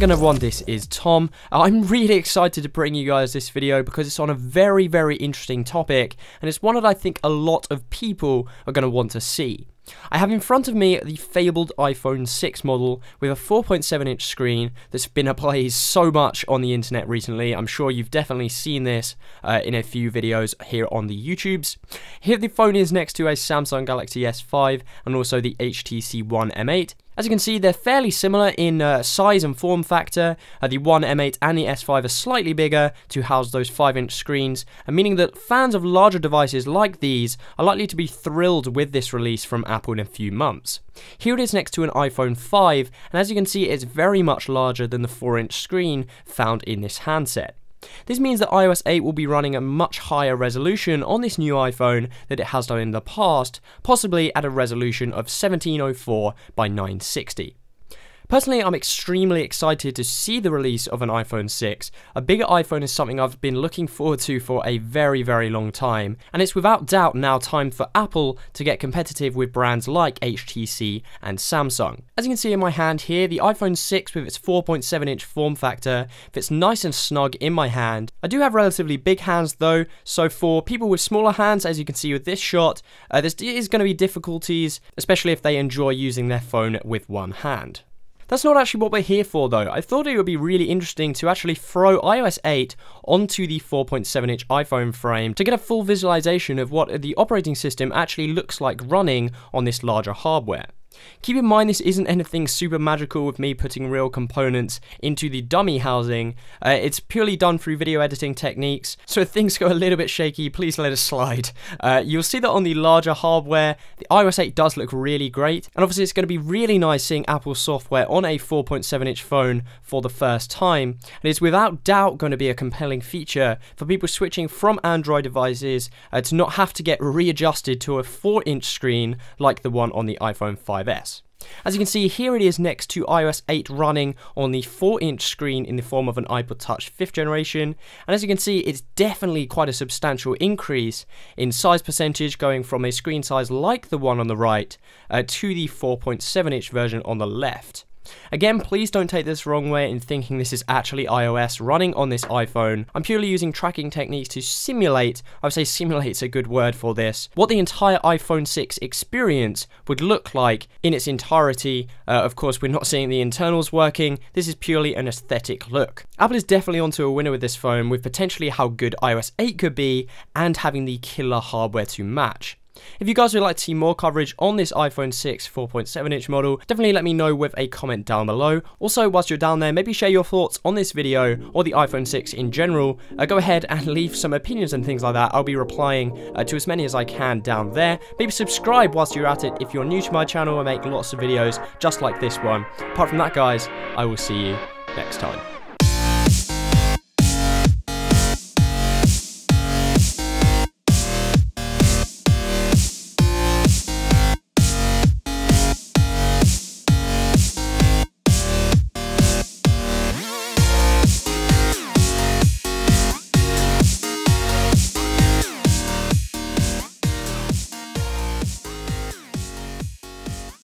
gonna want this is Tom. I'm really excited to bring you guys this video because it's on a very, very interesting topic, and it's one that I think a lot of people are gonna want to see. I have in front of me the fabled iPhone 6 model with a 4.7-inch screen that's been ablaze so much on the internet recently. I'm sure you've definitely seen this in a few videos here on the YouTubes. Here the phone is next to a Samsung Galaxy S5 and also the HTC One M8. As you can see, they're fairly similar in size and form factor. The One M8 and the S5 are slightly bigger to house those 5-inch screens, meaning that fans of larger devices like these are likely to be thrilled with this release from Apple in a few months. Here it is next to an iPhone 5, and as you can see, it's very much larger than the 4-inch screen found in this handset. This means that iOS 8 will be running a much higher resolution on this new iPhone than it has done in the past, possibly at a resolution of 1704 by 960. Personally, I'm extremely excited to see the release of an iPhone 6. A bigger iPhone is something I've been looking forward to for a very, very long time, and it's without doubt now time for Apple to get competitive with brands like HTC and Samsung. As you can see in my hand here, the iPhone 6 with its 4.7-inch form factor fits nice and snug in my hand. I do have relatively big hands though, so for people with smaller hands, as you can see with this shot, there is going to be difficulties, especially if they enjoy using their phone with one hand. That's not actually what we're here for though. I thought it would be really interesting to actually throw iOS 8 onto the 4.7-inch iPhone frame to get a full visualization of what the operating system actually looks like running on this larger hardware. Keep in mind this isn't anything super magical with me putting real components into the dummy housing. It's purely done through video editing techniques, so if things go a little bit shaky, please let it slide. You'll see that on the larger hardware, the iOS 8 does look really great, and obviously it's going to be really nice seeing Apple software on a 4.7-inch phone for the first time, and it's without doubt going to be a compelling feature for people switching from Android devices to not have to get readjusted to a 4-inch screen like the one on the iPhone 5S. As you can see, here it is next to iOS 8 running on the 4-inch screen in the form of an iPod Touch 5th generation, and as you can see, it's definitely quite a substantial increase in size percentage, going from a screen size like the one on the right to the 4.7-inch version on the left. Again, please don't take this the wrong way in thinking this is actually iOS running on this iPhone. I'm purely using tracking techniques to simulate, I would say simulate's a good word for this, what the entire iPhone 6 experience would look like in its entirety. Of course, we're not seeing the internals working, this is purely an aesthetic look. Apple is definitely onto a winner with this phone, with potentially how good iOS 8 could be and having the killer hardware to match. If you guys would like to see more coverage on this iPhone 6 4.7-inch model, definitely let me know with a comment down below. Also, whilst you're down there, maybe share your thoughts on this video or the iPhone 6 in general. Go ahead and leave some opinions and things like that. I'll be replying to as many as I can down there. Maybe subscribe whilst you're at it if you're new to my channel. I make lots of videos just like this one. Apart from that, guys, I will see you next time.